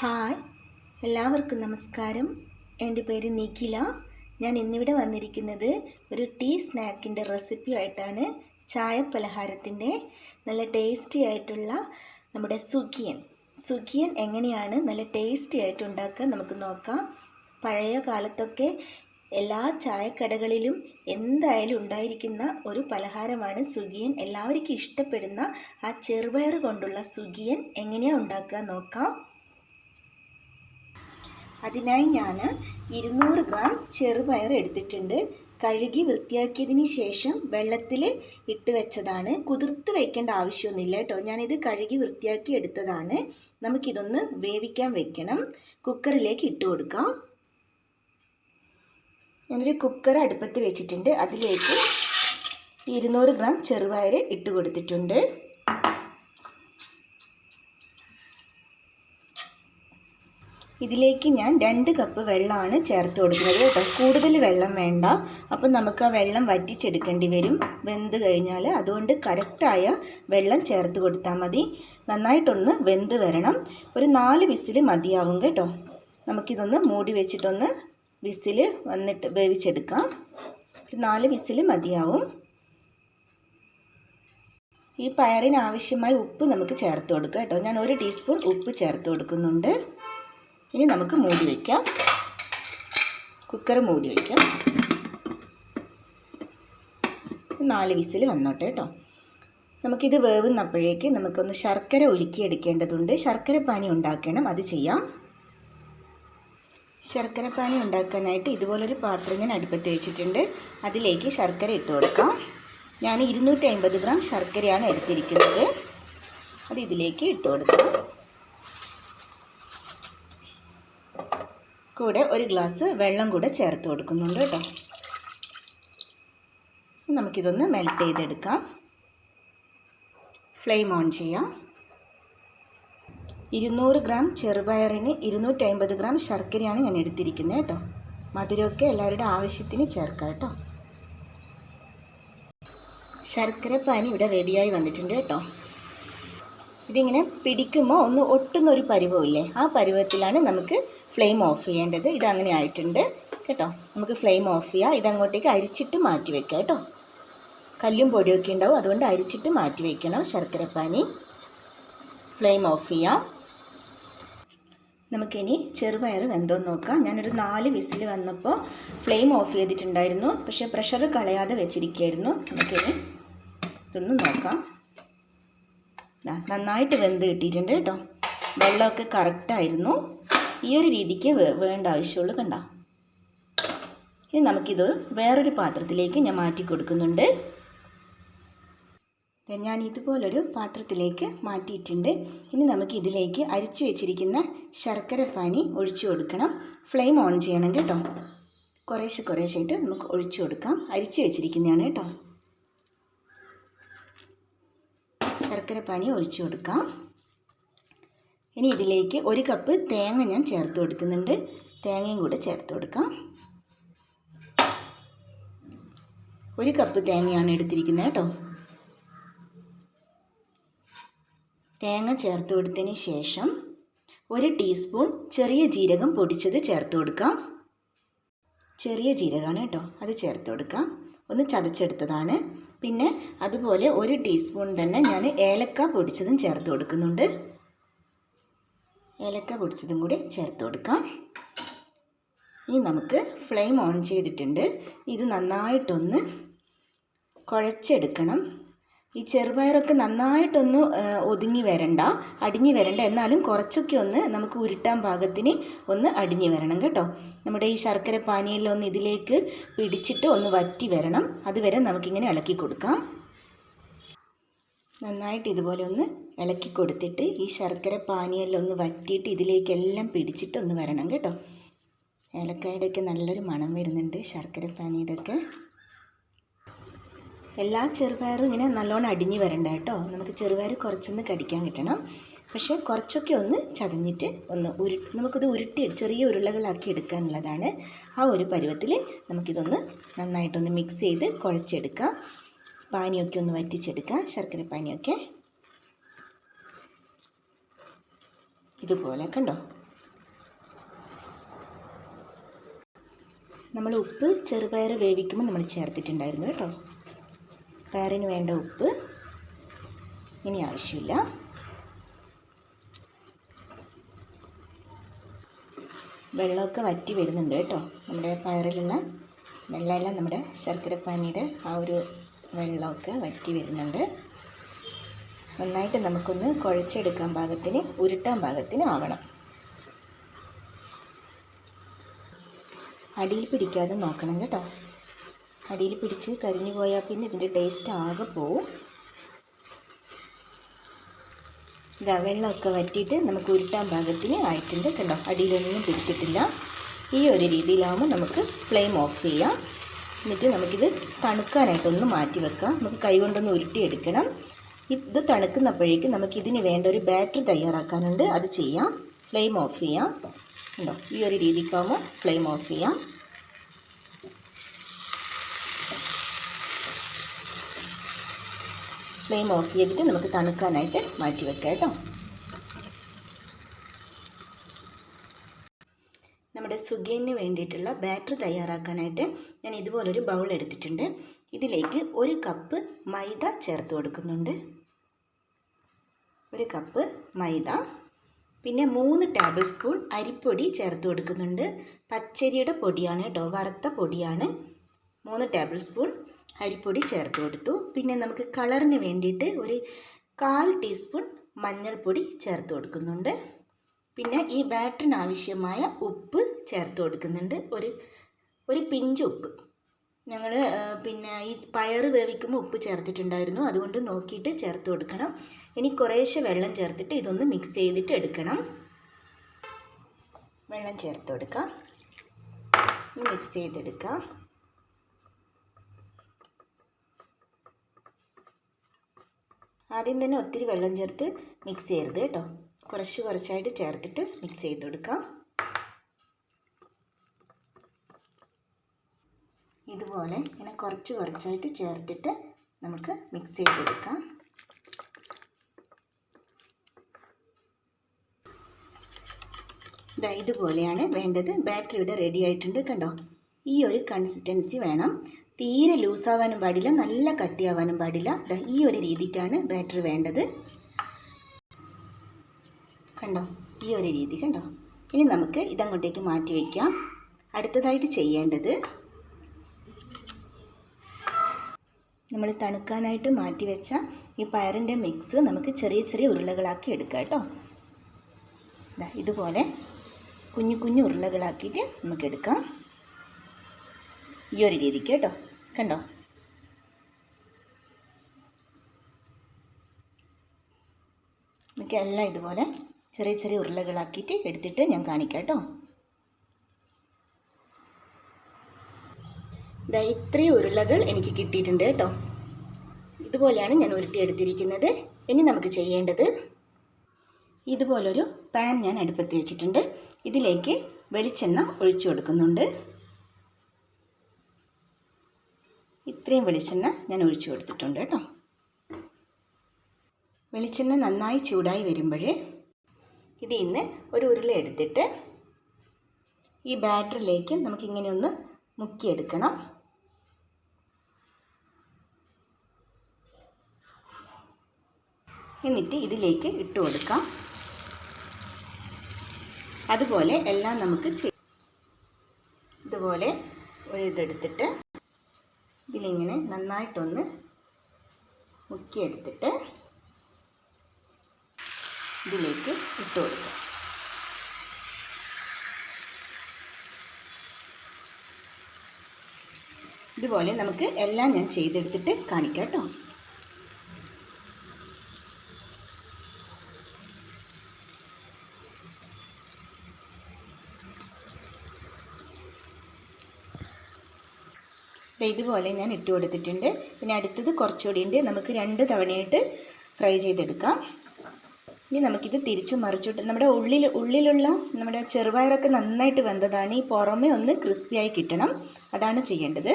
Hi, എല്ലാവർക്കും നമസ്കാരം. എൻ്റെ പേര് നിഖില. ഞാൻ ഇന്നിവിടെ വന്നിരിക്കുന്നത് ഒരു ടീ സ്നാക്കിൻ്റെ റെസിപ്പിയായിട്ടാണ്. ചായ പലഹാരത്തിൻ്റെ നല്ല ടേസ്റ്റി ആയിട്ടുള്ള നമ്മുടെ സുഗിയൻ എങ്ങനെയാണ് നല്ല ടേസ്റ്റി ആയിട്ട് ഉണ്ടാക്കുക നമുക്ക് നോക്കാം. പഴയ കാലത്തൊക്കെ എല്ലാ ചായക്കടകളിലും എന്തായാലും ഉണ്ടായിരിക്കുന്ന ഒരു പലഹാരമാണ് സുഗിയൻ. എല്ലാവർക്കും ഇഷ്ടപ്പെടുന്ന ആ ചെറുപയർ കൊണ്ടുള്ള സുഗിയൻ എങ്ങനെയാണ് ഉണ്ടാക്കുക നോക്കാം. അതിനായി ഞാൻ 200 ഗ്രാം ചെറുപയർ എടുത്തിട്ടുണ്ട്. കഴുകി വൃത്തിയാക്കിയതിന് ശേഷം വെള്ളത്തിൽ ഇട്ട് വെച്ചതാണ്. കുതിർത്ത് വയ്ക്കേണ്ട ആവശ്യമൊന്നുമില്ല കേട്ടോ. ഞാനിത് കഴുകി വൃത്തിയാക്കി എടുത്തതാണ്. നമുക്കിതൊന്ന് വേവിക്കാൻ വെക്കണം. കുക്കറിലേക്ക് ഇട്ട് കൊടുക്കാം. ഞാനൊരു കുക്കർ അടുപ്പത്ത് വെച്ചിട്ടുണ്ട്. അതിലേക്ക് 200 ഗ്രാം ചെറുപയർ ഇട്ട് കൊടുത്തിട്ടുണ്ട്. ഇതിലേക്ക് ഞാൻ 2 കപ്പ് വെള്ളമാണ് ചേർത്ത് കൊടുക്കുന്നത് കേട്ടോ. കൂടുതൽ വെള്ളം വേണ്ട. അപ്പം നമുക്ക് ആ വെള്ളം വറ്റിച്ചെടുക്കേണ്ടി വരും വെന്ത് കഴിഞ്ഞാൽ. അതുകൊണ്ട് കറക്റ്റായ വെള്ളം ചേർത്ത് കൊടുത്താൽ മതി. നന്നായിട്ടൊന്ന് വെന്ത് വരണം. ഒരു 4 വിസിൽ മതിയാവും കേട്ടോ. നമുക്കിതൊന്ന് മൂടി വെച്ചിട്ടൊന്ന് വിസിൽ വന്നിട്ട് വേവിച്ചെടുക്കാം. ഒരു 4 വിസിൽ മതിയാവും. ഈ പയറിന് ആവശ്യമായ ഉപ്പ് നമുക്ക് ചേർത്ത് കൊടുക്കാം കേട്ടോ. ഞാൻ 1 ടീസ്പൂൺ ഉപ്പ് ചേർത്ത് കൊടുക്കുന്നുണ്ട്. ഇനി നമുക്ക് മൂടി വയ്ക്കാം. കുക്കർ മൂടി വയ്ക്കാം. 4 വിസിൽ വന്നോട്ടെ കേട്ടോ. നമുക്കിത് വേവുന്നപ്പോഴേക്ക് നമുക്കൊന്ന് ശർക്കര ഉരുക്കിയെടുക്കേണ്ടതുണ്ട്. ശർക്കര പാനി ഉണ്ടാക്കണം, അത് ചെയ്യാം. ശർക്കര പാനി ഉണ്ടാക്കാനായിട്ട് ഇതുപോലൊരു പാത്രം ഞാൻ അടുപ്പത്ത് വെച്ചിട്ടുണ്ട്. അതിലേക്ക് ശർക്കര ഇട്ട് കൊടുക്കാം. ഞാൻ 250 ഗ്രാം ശർക്കരയാണ് എടുത്തിരിക്കുന്നത്. അത് ഇതിലേക്ക് ഇട്ട് കൊടുക്കാം. കൂടെ 1 ഗ്ലാസ് വെള്ളം കൂടെ ചേർത്ത് കൊടുക്കുന്നുണ്ട് കേട്ടോ. നമുക്കിതൊന്ന് മെൽറ്റ് ചെയ്തെടുക്കാം. ഫ്ലെയിം ഓൺ ചെയ്യാം. 200 ഗ്രാം ചെറുപയറിന് 250 ഗ്രാം ശർക്കരയാണ് ഞാൻ എടുത്തിരിക്കുന്നത് കേട്ടോ. മധുരമൊക്കെ എല്ലാവരുടെ ആവശ്യത്തിന് ചേർക്കാം കേട്ടോ. ശർക്കര പാനി ഇവിടെ റെഡിയായി വന്നിട്ടുണ്ട് കേട്ടോ. ഇതിങ്ങനെ പിടിക്കുമ്പോൾ ഒന്ന് ഒട്ടുന്നൊരു പരുവമില്ലേ, ആ പരുവത്തിലാണ് നമുക്ക് ഫ്ലെയിം ഓഫ് ചെയ്യേണ്ടത്. ഇതങ്ങനെ ആയിട്ടുണ്ട് കേട്ടോ. നമുക്ക് ഫ്ലെയിം ഓഫ് ചെയ്യാം. ഇതങ്ങോട്ടേക്ക് അരിച്ചിട്ട് മാറ്റി വയ്ക്കാം കേട്ടോ. കല്ലും പൊടിയൊക്കെ ഉണ്ടാവും, അതുകൊണ്ട് അരിച്ചിട്ട് മാറ്റി വയ്ക്കണം ശർക്കരപ്പാനി. ഫ്ലെയിം ഓഫ് ചെയ്യാം. നമുക്കിനി ചെറുപയർ വെന്തോന്ന് നോക്കാം. ഞാനൊരു 4 വിസിൽ വന്നപ്പോൾ ഫ്ലെയിം ഓഫ് ചെയ്തിട്ടുണ്ടായിരുന്നു, പക്ഷേ പ്രഷർ കളയാതെ വെച്ചിരിക്കുകയായിരുന്നു. നമുക്കിനി ഇതൊന്ന് നോക്കാം. നന്നായിട്ട് വെന്ത് കിട്ടിയിട്ടുണ്ട് കേട്ടോ. വെള്ളമൊക്കെ കറക്റ്റായിരുന്നു. ഈ ഒരു രീതിക്ക് വേണ്ട ആവശ്യമുള്ളൂ കണ്ടോ. ഇനി നമുക്കിത് വേറൊരു പാത്രത്തിലേക്ക് ഞാൻ മാറ്റി കൊടുക്കുന്നുണ്ട്. ഞാൻ ഇതുപോലൊരു പാത്രത്തിലേക്ക് മാറ്റിയിട്ടുണ്ട്. ഇനി നമുക്ക് ഇതിലേക്ക് അരിച്ചു വെച്ചിരിക്കുന്ന ശർക്കര പാനി ഒഴിച്ചു കൊടുക്കണം. ഫ്ലെയിം ഓൺ ചെയ്യണം കേട്ടോ. കുറേശ്ശായിട്ട് നമുക്ക് ഒഴിച്ചു കൊടുക്കാം. അരിച്ചു വെച്ചിരിക്കുന്നതാണ് കേട്ടോ. ശർക്കര പാനി ഒഴിച്ചു കൊടുക്കാം. ഇനി ഇതിലേക്ക് 1 കപ്പ് തേങ്ങ ഞാൻ ചേർത്ത് കൊടുക്കുന്നുണ്ട്. തേങ്ങയും കൂടെ ചേർത്ത് കൊടുക്കാം. 1 കപ്പ് തേങ്ങയാണ് എടുത്തിരിക്കുന്നത് കേട്ടോ. തേങ്ങ ചേർത്ത് കൊടുത്തതിന് ശേഷം 1 ടീസ്പൂൺ ചെറിയ ജീരകം പൊടിച്ചത് ചേർത്ത് കൊടുക്കാം. ചെറിയ ജീരകമാണ് കേട്ടോ, അത് ചേർത്ത് കൊടുക്കാം. ഒന്ന് ചതച്ചെടുത്തതാണ്. പിന്നെ അതുപോലെ 1 ടീസ്പൂൺ തന്നെ ഞാൻ ഏലക്ക പൊടിച്ചതും ചേർത്ത് കൊടുക്കുന്നുണ്ട്. ഏലക്ക പൊടിച്ചതും കൂടി ചേർത്ത് കൊടുക്കാം. ഇനി നമുക്ക് ഫ്ലെയിം ഓൺ ചെയ്തിട്ടുണ്ട്. ഇത് നന്നായിട്ടൊന്ന് കുഴച്ചെടുക്കണം. ഈ ചെറുപയറൊക്കെ നന്നായിട്ടൊന്ന് ഒതുങ്ങി വരണ്ട, അടിഞ്ഞു വരണ്ട. എന്നാലും കുറച്ചൊക്കെ ഒന്ന് നമുക്ക് ഉരുട്ടാൻ പാകത്തിന് ഒന്ന് അടിഞ്ഞു വരണം കേട്ടോ. നമ്മുടെ ഈ ശർക്കര പാനിയിലൊന്ന് ഇതിലേക്ക് പിടിച്ചിട്ട് ഒന്ന് വറ്റി വരണം. അതുവരെ നമുക്കിങ്ങനെ ഇളക്കി കൊടുക്കാം. നന്നായിട്ട് ഇതുപോലെ ഒന്ന് ഇളക്കി കൊടുത്തിട്ട് ഈ ശർക്കര പാനിയെല്ലാം ഒന്ന് വറ്റിയിട്ട് ഇതിലേക്കെല്ലാം പിടിച്ചിട്ട് ഒന്ന് വരണം കേട്ടോ. ഏലക്കായുടെയൊക്കെ നല്ലൊരു മണം വരുന്നുണ്ട്, ശർക്കര പാനിയുടെയൊക്കെ. എല്ലാ ചെറുപയറും ഇങ്ങനെ നല്ലോണം അടിഞ്ഞു വരണ്ട കേട്ടോ. നമുക്ക് ചെറുപയർ കുറച്ചൊന്ന് കടിക്കാൻ കിട്ടണം. പക്ഷേ കുറച്ചൊക്കെ ഒന്ന് ചതഞ്ഞിട്ട് ഒന്ന് നമുക്കിത് ഉരുട്ടി ചെറിയ ഉരുളകളാക്കി എടുക്കാനുള്ളതാണ്. ആ ഒരു പരുവത്തിൽ നമുക്കിതൊന്ന് നന്നായിട്ടൊന്ന് മിക്സ് ചെയ്ത് കുഴച്ചെടുക്കാം. പാനിയൊക്കെ ഒന്ന് വറ്റിച്ചെടുക്കാം. ശർക്കര പാനിയൊക്കെ ഇതുപോലെ കണ്ടോ. നമ്മൾ ഉപ്പ് ചെറുപയർ വേവിക്കുമ്പോൾ നമ്മൾ ചേർത്തിട്ടുണ്ടായിരുന്നു കേട്ടോ. പയറിന് വേണ്ട ഉപ്പ് ഇനി ആവശ്യമില്ല. വെള്ളമൊക്കെ വറ്റി വരുന്നുണ്ട് കേട്ടോ. നമ്മുടെ പയറിലുള്ള വെള്ളമെല്ലാം നമ്മുടെ ശർക്കരപ്പാനിയുടെ ആ ഒരു വെള്ളമൊക്കെ വറ്റി വരുന്നുണ്ട്. നന്നായിട്ട് നമുക്കൊന്ന് കുഴച്ചെടുക്കാൻ പാകത്തിന്, ഉരുട്ടാൻ പാകത്തിന് ആവണം. അടിയിൽ പിടിക്കാതെ നോക്കണം കേട്ടോ. അടിയിൽ പിടിച്ച് കരിഞ്ഞു പോയാൽ പിന്നെ ഇതിൻ്റെ ടേസ്റ്റ് ആകെ പോവും. ഇതാ വെള്ളമൊക്കെ വറ്റിയിട്ട് നമുക്ക് ഉരുട്ടാൻ പാകത്തിന് ആയിട്ടുണ്ട് കണ്ടോ. അടിയിലൊന്നും പിടിച്ചിട്ടില്ല. ഈ ഒരു രീതിയിലാവുമ്പോൾ നമുക്ക് ഫ്ലെയിം ഓഫ് ചെയ്യാം. എന്നിട്ട് നമുക്കിത് തണുക്കാനായിട്ടൊന്ന് മാറ്റി വെക്കാം. നമുക്ക് കൈ കൊണ്ടൊന്ന് ഉരുട്ടിയെടുക്കണം. ഇത് തണുക്കുന്നപ്പോഴേക്കും നമുക്കിതിന് വേണ്ട ഒരു ബാറ്റർ തയ്യാറാക്കാനുണ്ട്. അത് ചെയ്യാം. ഫ്ലെയിം ഓഫ് ചെയ്യാം. ഉണ്ടോ, ഈ ഒരു രീതിക്കാവുമ്പോൾ ഫ്ലെയിം ഓഫ് ചെയ്യാം. ഫ്ലെയിം ഓഫ് ചെയ്തിട്ട് നമുക്ക് തണുക്കാനായിട്ട് മാറ്റി വെക്കാം കേട്ടോ. നമ്മുടെ സുഗിയന് വേണ്ടിയിട്ടുള്ള ബാറ്റർ തയ്യാറാക്കാനായിട്ട് ഞാൻ ഇതുപോലൊരു ബൗൾ എടുത്തിട്ടുണ്ട്. ഇതിലേക്ക് 1 കപ്പ് മൈദ ചേർത്ത് കൊടുക്കുന്നുണ്ട്. 1 കപ്പ് മൈദ. പിന്നെ 3 ടേബിൾ സ്പൂൺ അരിപ്പൊടി ചേർത്ത് കൊടുക്കുന്നുണ്ട്. പച്ചരിയുടെ പൊടിയാണ് കേട്ടോ, വറുത്ത പൊടിയാണ്. 3 ടേബിൾ സ്പൂൺ അരിപ്പൊടി ചേർത്ത് കൊടുത്തു. പിന്നെ നമുക്ക് കളറിന് വേണ്ടിയിട്ട് ഒരു 1/4 ടീസ്പൂൺ മഞ്ഞൾപ്പൊടി ചേർത്ത് കൊടുക്കുന്നുണ്ട്. പിന്നെ ഈ ബാറ്ററിന് ആവശ്യമായ ഉപ്പ് ചേർത്ത് കൊടുക്കുന്നുണ്ട്. ഒരു പിഞ്ച് ഉപ്പ്. ഞങ്ങൾ പിന്നെ ഈ പയർ വേവിക്കുമ്പോൾ ഉപ്പ് ചേർത്തിട്ടുണ്ടായിരുന്നു, അതുകൊണ്ട് നോക്കിയിട്ട് ചേർത്ത് കൊടുക്കണം. ഇനി കുറേശ്ശെ വെള്ളം ചേർത്തിട്ട് ഇതൊന്ന് മിക്സ് ചെയ്തിട്ട് എടുക്കണം. വെള്ളം ചേർത്ത് കൊടുക്കാം. മിക്സ് ചെയ്തെടുക്കാം. ആദ്യം തന്നെ ഒത്തിരി വെള്ളം ചേർത്ത് മിക്സ് ചെയ്യരുത് കേട്ടോ. കുറച്ചായിട്ട് ചേർത്തിട്ട് മിക്സ് ചെയ്ത് കൊടുക്കാം. ഇതുപോലെ ഇങ്ങനെ കുറച്ചായിട്ട് ചേർത്തിട്ട് നമുക്ക് മിക്സ് ചെയ്തെടുക്കാം. ഇതുപോലെയാണ് വേണ്ടത്. ബാറ്റർ ഇവിടെ റെഡി ആയിട്ടുണ്ട് കണ്ടോ. ഈ ഒരു കൺസിസ്റ്റൻസി വേണം. തീരെ ലൂസാവാനും പാടില്ല, നല്ല കട്ടിയാവാനും പാടില്ല. ഈ ഒരു രീതിക്കാണ് ബാറ്റർ വേണ്ടത് കണ്ടോ. ഈ ഒരു രീതി കണ്ടോ. ഇനി നമുക്ക് ഇതങ്ങോട്ടേക്ക് മാറ്റി വയ്ക്കാം. അടുത്തതായിട്ട് ചെയ്യേണ്ടത് നമ്മൾ തണുക്കാനായിട്ട് മാറ്റി വെച്ച ഈ പയറിൻ്റെ മിക്സ് നമുക്ക് ചെറിയ ഉരുളകളാക്കി എടുക്കാം കേട്ടോ. ഇതുപോലെ കുഞ്ഞു ഉരുളകളാക്കിയിട്ട് നമുക്ക് എടുക്കാം. ഈ ഒരു രീതിക്ക് കേട്ടോ കണ്ടോ. നമുക്ക് എല്ലാം ഇതുപോലെ ചെറിയ ഉരുളകളാക്കിയിട്ട് എടുത്തിട്ട് ഞാൻ കാണിക്കാം കേട്ടോ. ഇത്രയും ഉരുളകൾ എനിക്ക് കിട്ടിയിട്ടുണ്ട് കേട്ടോ. ഇതുപോലെയാണ് ഞാൻ ഉരുട്ടിയെടുത്തിരിക്കുന്നത്. ഇനി നമുക്ക് ചെയ്യേണ്ടത്, ഇതുപോലൊരു പാൻ ഞാൻ അടുപ്പത്ത് വെച്ചിട്ടുണ്ട്. ഇതിലേക്ക് വെളിച്ചെണ്ണ ഒഴിച്ചു കൊടുക്കുന്നുണ്ട്. ഇത്രയും വെളിച്ചെണ്ണ ഞാൻ ഒഴിച്ചു കൊടുത്തിട്ടുണ്ട് കേട്ടോ. വെളിച്ചെണ്ണ നന്നായി ചൂടായി വരുമ്പോൾ ഇതിൽ നിന്ന് ഒരു ഉരുള എടുത്തിട്ട് ഈ ബാറ്ററിലേക്ക് നമുക്കിങ്ങനെ ഒന്ന് മുക്കിയെടുക്കണം. എന്നിട്ട് ഇതിലേക്ക് ഇട്ട് കൊടുക്കാം. അതുപോലെ എല്ലാം നമുക്ക് ഇതുപോലെ ഒരു ഇതെടുത്തിട്ട് ഇതിലിങ്ങനെ നന്നായിട്ടൊന്ന് മുക്കിയെടുത്തിട്ട് ഇതിലേക്ക് ഇട്ട് കൊടുക്കുക. ഇതുപോലെ നമുക്ക് എല്ലാം ഞാൻ ചെയ്തെടുത്തിട്ട് കാണിക്കാം കേട്ടോ. ഇതുപോലെ ഞാൻ ഇട്ട് കൊടുത്തിട്ടുണ്ട്. പിന്നെ അടുത്തത് കുറച്ചുകൂടി ഉണ്ട്. നമുക്ക് 2 തവണയായിട്ട് ഫ്രൈ ചെയ്തെടുക്കാം. ഇനി നമുക്കിത് തിരിച്ചു മറിച്ചിട്ട് നമ്മുടെ ഉള്ളിലുള്ള നമ്മുടെ ചെറുപയറൊക്കെ നന്നായിട്ട് വെന്തതാണ്. ഈ പുറമേ ഒന്ന് ക്രിസ്പിയായി കിട്ടണം. അതാണ് ചെയ്യേണ്ടത്.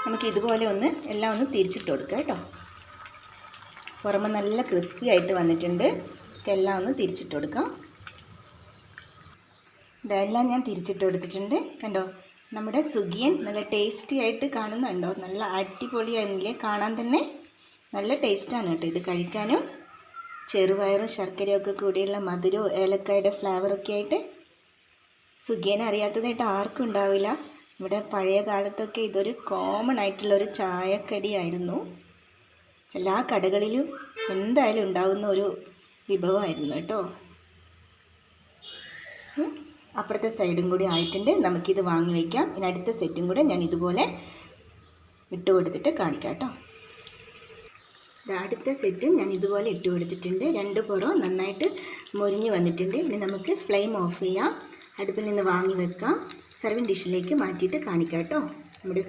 നമുക്ക് ഇതുപോലെ എല്ലാം ഒന്ന് തിരിച്ചിട്ട് കൊടുക്കാം കേട്ടോ. പുറമെ നല്ല ക്രിസ്പി ആയിട്ട് വന്നിട്ടുണ്ട്. എല്ലാം ഒന്ന് തിരിച്ചിട്ട് കൊടുക്കാം. ഇതെല്ലാം ഞാൻ തിരിച്ചിട്ട് കൊടുത്തിട്ടുണ്ട്. കണ്ടോ, നമ്മുടെ സുഗിയൻ നല്ല ടേസ്റ്റി ആയിട്ട് കാണുന്നുണ്ടോ? നല്ല അടിപൊളിയായിരുന്നില്ലേ? കാണാൻ തന്നെ നല്ല ടേസ്റ്റാണ് കേട്ടോ ഇത് കഴിക്കാനും. ചെറുപയറും ശർക്കരയൊക്കെ കൂടിയുള്ള മധുരവും ഏലക്കായുടെ ഫ്ലേവറൊക്കെ ആയിട്ട് സുഗിയനെ അറിയാത്തതായിട്ട് ആർക്കും ഉണ്ടാവില്ല. ഇവിടെ പഴയ കാലത്തൊക്കെ ഇതൊരു കോമൺ ആയിട്ടുള്ളൊരു ചായക്കടിയായിരുന്നു. എല്ലാ കടകളിലും എന്തായാലും ഉണ്ടാകുന്ന ഒരു വിഭവമായിരുന്നു കേട്ടോ. അപ്പുറത്തെ സൈഡും കൂടി ആയിട്ടുണ്ട്. നമുക്കിത് വാങ്ങി വയ്ക്കാം. ഇനി അടുത്ത സെറ്റും കൂടെ ഞാൻ ഇതുപോലെ ഇട്ട് കൊടുത്തിട്ട് കാണിക്കാം കേട്ടോ. അടുത്ത സെറ്റ് ഞാൻ ഇതുപോലെ ഇട്ട് കൊടുത്തിട്ടുണ്ട്. രണ്ട് പുറവും നന്നായിട്ട് മൊരിഞ്ഞ് വന്നിട്ടുണ്ട്. ഇനി നമുക്ക് ഫ്ലെയിം ഓഫ് ചെയ്യാം. അടുപ്പിൽ നിന്ന് വാങ്ങി വെക്കാം. സർവിങ് ഡിഷിലേക്ക് മാറ്റിയിട്ട് കാണിക്കാം കേട്ടോ. നമ്മുടെ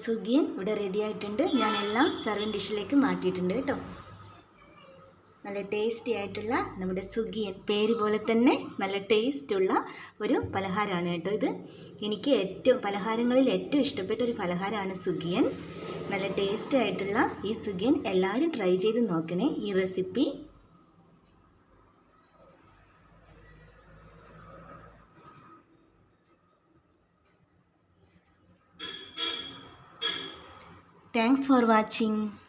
സുഗിയൻ ഇവിടെ റെഡി ആയിട്ടുണ്ട്. ഞാനെല്ലാം സർവിങ് ഡിഷിലേക്ക് മാറ്റിയിട്ടുണ്ട് കേട്ടോ. നല്ല ടേസ്റ്റി ആയിട്ടുള്ള നമ്മുടെ സുഗിയൻ, പേര് പോലെ തന്നെ നല്ല ടേസ്റ്റുള്ള ഒരു പലഹാരമാണ് കേട്ടോ ഇത്. എനിക്ക് പലഹാരങ്ങളിൽ ഏറ്റവും ഇഷ്ടപ്പെട്ട ഒരു പലഹാരമാണ് സുഗിയൻ. നല്ല ടേസ്റ്റി ആയിട്ടുള്ള ഈ സുഗിയൻ എല്ലാവരും ട്രൈ ചെയ്ത് നോക്കണേ ഈ റെസിപ്പി. Thanks for watching.